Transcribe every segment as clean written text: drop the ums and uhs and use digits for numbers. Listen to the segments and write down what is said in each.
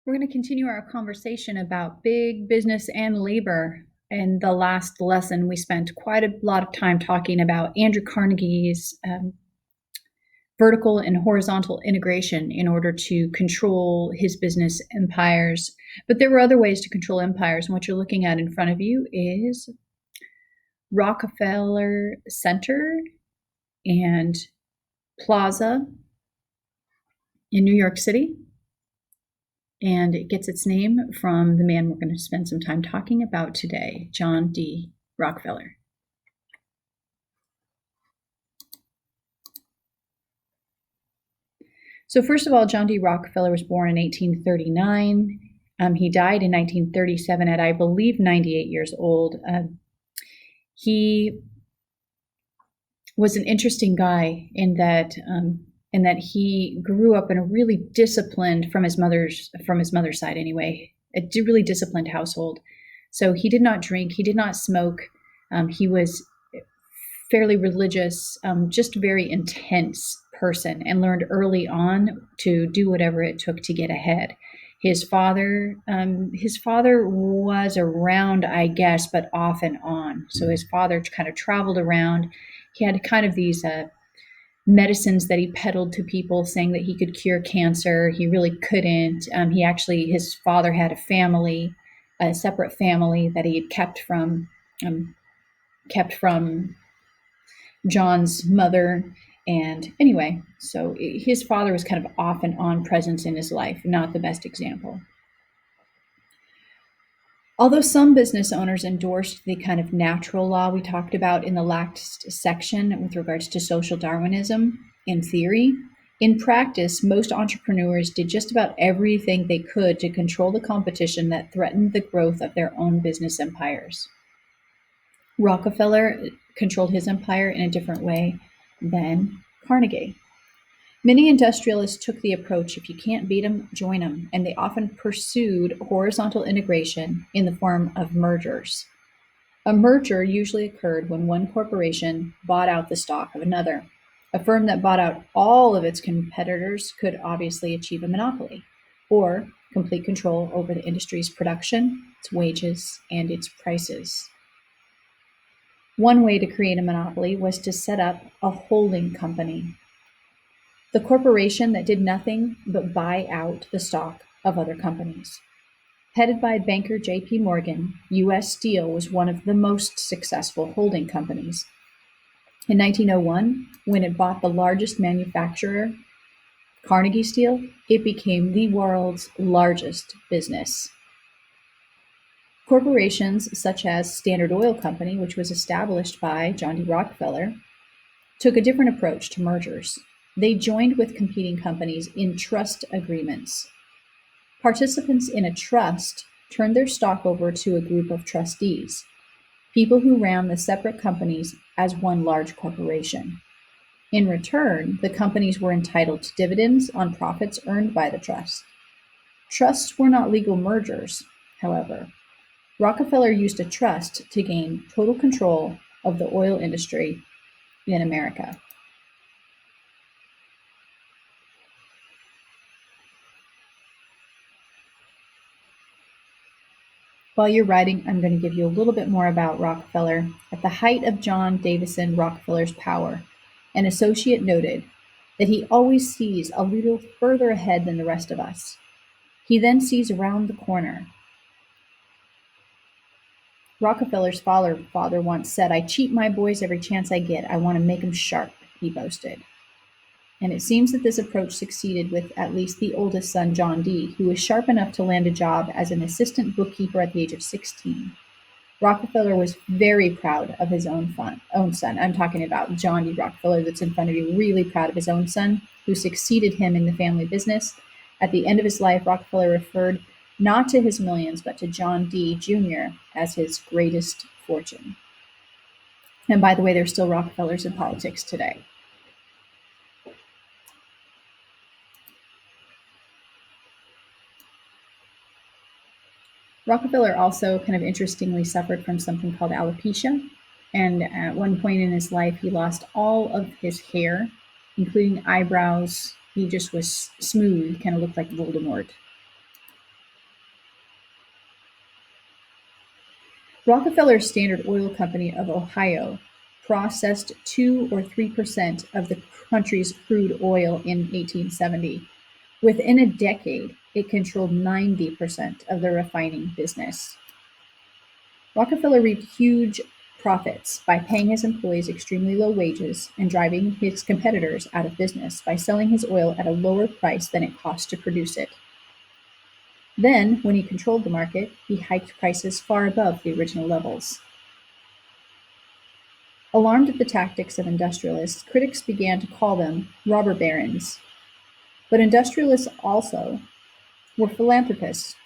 We're going to continue our conversation about big business and labor. In the last lesson, we spent quite a lot of time talking about Andrew Carnegie's vertical and horizontal integration in order to control his business empires. But there were other ways to control empires, and what you're looking at in front of you is Rockefeller Center and Plaza in New York City. And it gets its name from the man we're going to spend some time talking about today, John D. Rockefeller. So first of all, John D. Rockefeller was born in 1839. He died in 1937 at, I believe, 98 years old. He was an interesting guy in that he grew up in a really disciplined, from his mother's side anyway, a really disciplined household. So he did not drink, he did not smoke. He was fairly religious, just very intense person, and learned early on to do whatever it took to get ahead. His father was around, I guess, but off and on. So his father kind of traveled around. He had kind of these medicines that he peddled to people, saying that he could cure cancer. He really couldn't. His father had a separate family that he had kept from John's mother. And anyway, so his father was kind of off and on presence in his life, not the best example. Although some business owners endorsed the kind of natural law we talked about in the last section with regards to social Darwinism in theory, in practice, most entrepreneurs did just about everything they could to control the competition that threatened the growth of their own business empires. Rockefeller controlled his empire in a different way than Carnegie. Many industrialists took the approach, if you can't beat them, join them, and they often pursued horizontal integration in the form of mergers. A merger usually occurred when one corporation bought out the stock of another. A firm that bought out all of its competitors could obviously achieve a monopoly, or complete control over the industry's production, its wages, and its prices. One way to create a monopoly was to set up a holding company, the corporation that did nothing but buy out the stock of other companies. Headed by banker J.P. Morgan, U.S. Steel was one of the most successful holding companies. In 1901, when it bought the largest manufacturer, Carnegie Steel, it became the world's largest business. Corporations such as Standard Oil Company, which was established by John D. Rockefeller, took a different approach to mergers. They joined with competing companies in trust agreements. Participants in a trust turned their stock over to a group of trustees, people who ran the separate companies as one large corporation. In return, the companies were entitled to dividends on profits earned by the trust. Trusts were not legal mergers, however. Rockefeller used a trust to gain total control of the oil industry in America. While you're writing, I'm going to give you a little bit more about Rockefeller. At the height of John Davison Rockefeller's power, an associate noted that he always sees a little further ahead than the rest of us. He then sees around the corner. Rockefeller's father once said, "I cheat my boys every chance I get. I want to make them sharp," he boasted. And it seems that this approach succeeded with at least the oldest son, John D., who was sharp enough to land a job as an assistant bookkeeper at the age of 16. Rockefeller was very proud of his own son. I'm talking about John D. Rockefeller that's in front of you, really proud of his own son, who succeeded him in the family business. At the end of his life, Rockefeller referred not to his millions, but to John D. Jr. as his greatest fortune. And by the way, there's still Rockefellers in politics today. Rockefeller also kind of interestingly suffered from something called alopecia. And at one point in his life, he lost all of his hair, including eyebrows. He just was smooth, kind of looked like Voldemort. Rockefeller Standard Oil Company of Ohio processed 2 or 3% of the country's crude oil in 1870. Within a decade, it controlled 90% of the refining business. Rockefeller reaped huge profits by paying his employees extremely low wages and driving his competitors out of business by selling his oil at a lower price than it cost to produce it. Then, when he controlled the market, he hiked prices far above the original levels. Alarmed at the tactics of industrialists, critics began to call them robber barons. But industrialists also were philanthropists.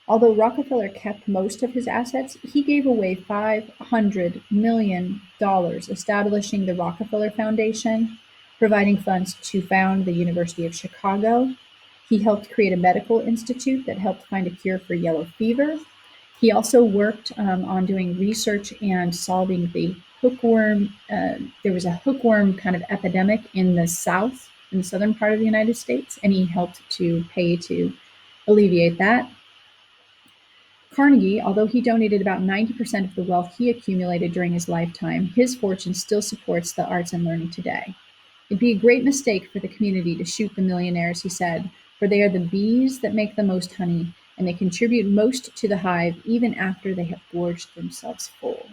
Although Rockefeller kept most of his assets, he gave away $500 million, establishing the Rockefeller Foundation, providing funds to found the University of Chicago. He helped create a medical institute that helped find a cure for yellow fever. He also worked on doing research and solving the hookworm. There was a hookworm kind of epidemic in the South, in the southern part of the United States, and he helped to pay to alleviate that. Carnegie, although he donated about 90% of the wealth he accumulated during his lifetime, his fortune still supports the arts and learning today. It'd be a great mistake for the community to shoot the millionaires, he said, for they are the bees that make the most honey, and they contribute most to the hive even after they have gorged themselves full.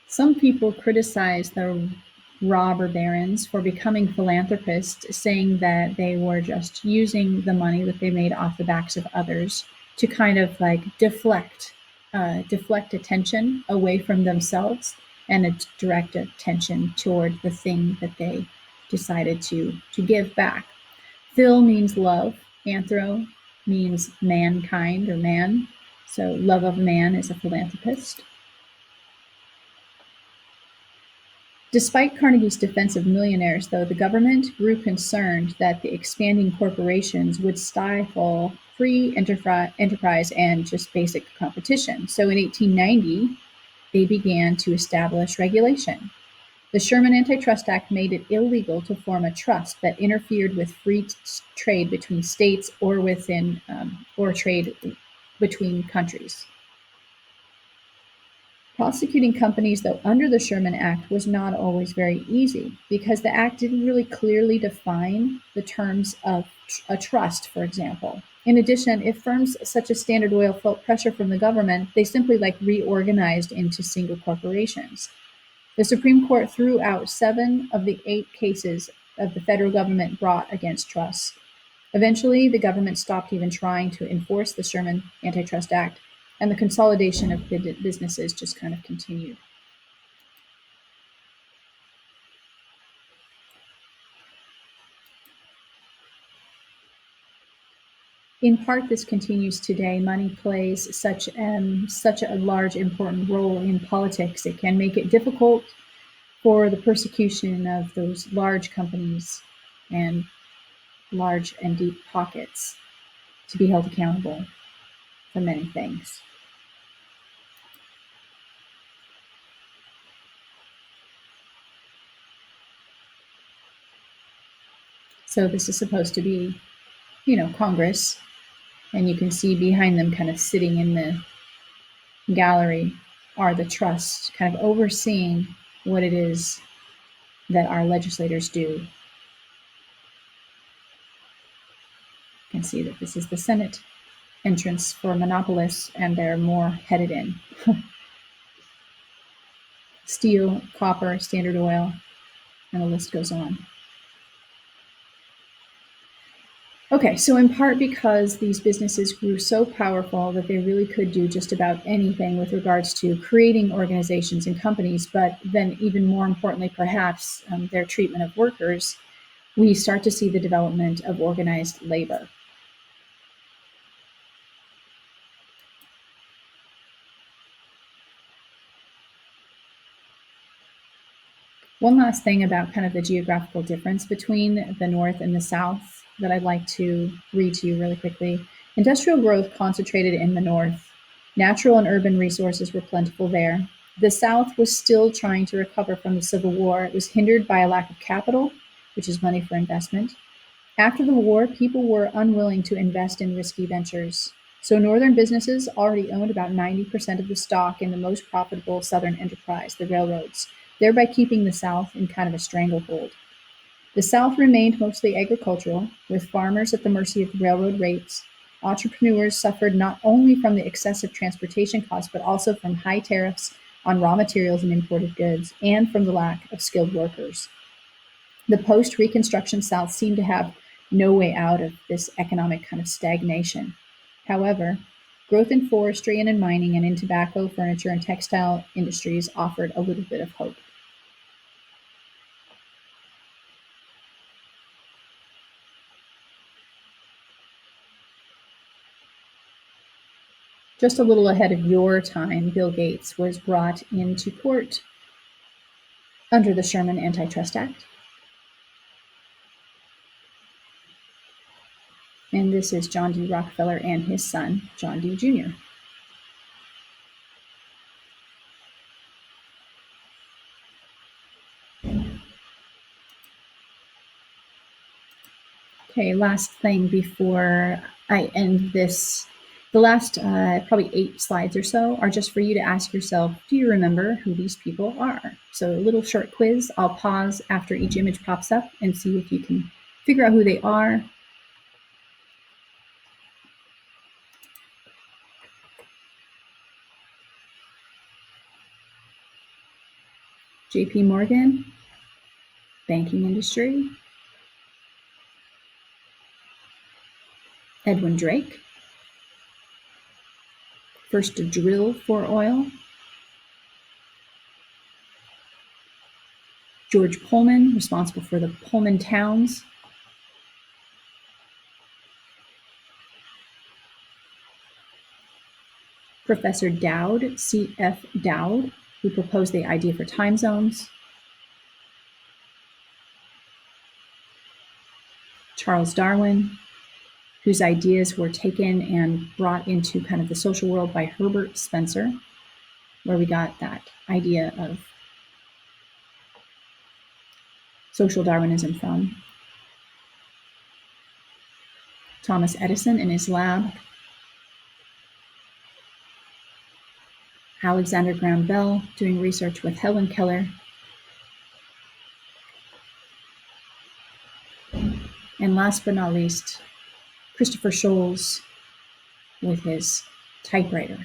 Some people criticize the robber barons for becoming philanthropists, saying that they were just using the money that they made off the backs of others to kind of like deflect attention away from themselves and direct attention toward the thing that they decided to give back. Phil means love. Anthro means mankind or man. So love of man is a philanthropist. Despite Carnegie's defense of millionaires, though, the government grew concerned that the expanding corporations would stifle free enterprise and just basic competition. So in 1890, they began to establish regulation. The Sherman Antitrust Act made it illegal to form a trust that interfered with free trade between states or or trade between countries. Prosecuting companies, though, under the Sherman Act was not always very easy because the act didn't really clearly define the terms of a trust, for example. In addition, if firms such as Standard Oil felt pressure from the government, they simply reorganized into single corporations. The Supreme Court threw out 7 of the 8 cases of the federal government brought against trusts. Eventually, the government stopped even trying to enforce the Sherman Antitrust Act, and the consolidation of businesses just kind of continued. In part, this continues today. Money plays such a large, important role in politics. It can make it difficult for the persecution of those large companies and large and deep pockets to be held accountable for many things. So this is supposed to be, Congress, and you can see behind them kind of sitting in the gallery are the trusts kind of overseeing what it is that our legislators do. You can see that this is the Senate entrance for monopolists, and they're more headed in. Steel, copper, Standard Oil, and the list goes on. Okay, so in part because these businesses grew so powerful that they really could do just about anything with regards to creating organizations and companies, but then even more importantly, perhaps, their treatment of workers, we start to see the development of organized labor. One last thing about kind of the geographical difference between the North and the South that I'd like to read to you really quickly. Industrial growth concentrated in the North. Natural and urban resources were plentiful there. The South was still trying to recover from the Civil War. It was hindered by a lack of capital, which is money for investment. After the war, people were unwilling to invest in risky ventures. So Northern businesses already owned about 90% of the stock in the most profitable Southern enterprise, the railroads, thereby keeping the South in kind of a stranglehold. The South remained mostly agricultural, with farmers at the mercy of railroad rates. Entrepreneurs suffered not only from the excessive transportation costs, but also from high tariffs on raw materials and imported goods, and from the lack of skilled workers. The post Reconstruction South seemed to have no way out of this economic kind of stagnation. However, growth in forestry and in mining and in tobacco, furniture, and textile industries offered a little bit of hope. Just a little ahead of your time, Bill Gates was brought into court under the Sherman Antitrust Act. And this is John D. Rockefeller and his son, John D. Jr. Okay, last thing before I end this. The last probably 8 slides or so are just for you to ask yourself, do you remember who these people are? So a little short quiz. I'll pause after each image pops up and see if you can figure out who they are. JP Morgan, banking industry. Edwin Drake, first to drill for oil. George Pullman, responsible for the Pullman towns. Professor Dowd, C.F. Dowd, who proposed the idea for time zones. Charles Darwin, whose ideas were taken and brought into kind of the social world by Herbert Spencer, where we got that idea of social Darwinism from. Thomas Edison in his lab. Alexander Graham Bell doing research with Helen Keller. And last but not least, Christopher Sholes with his typewriter.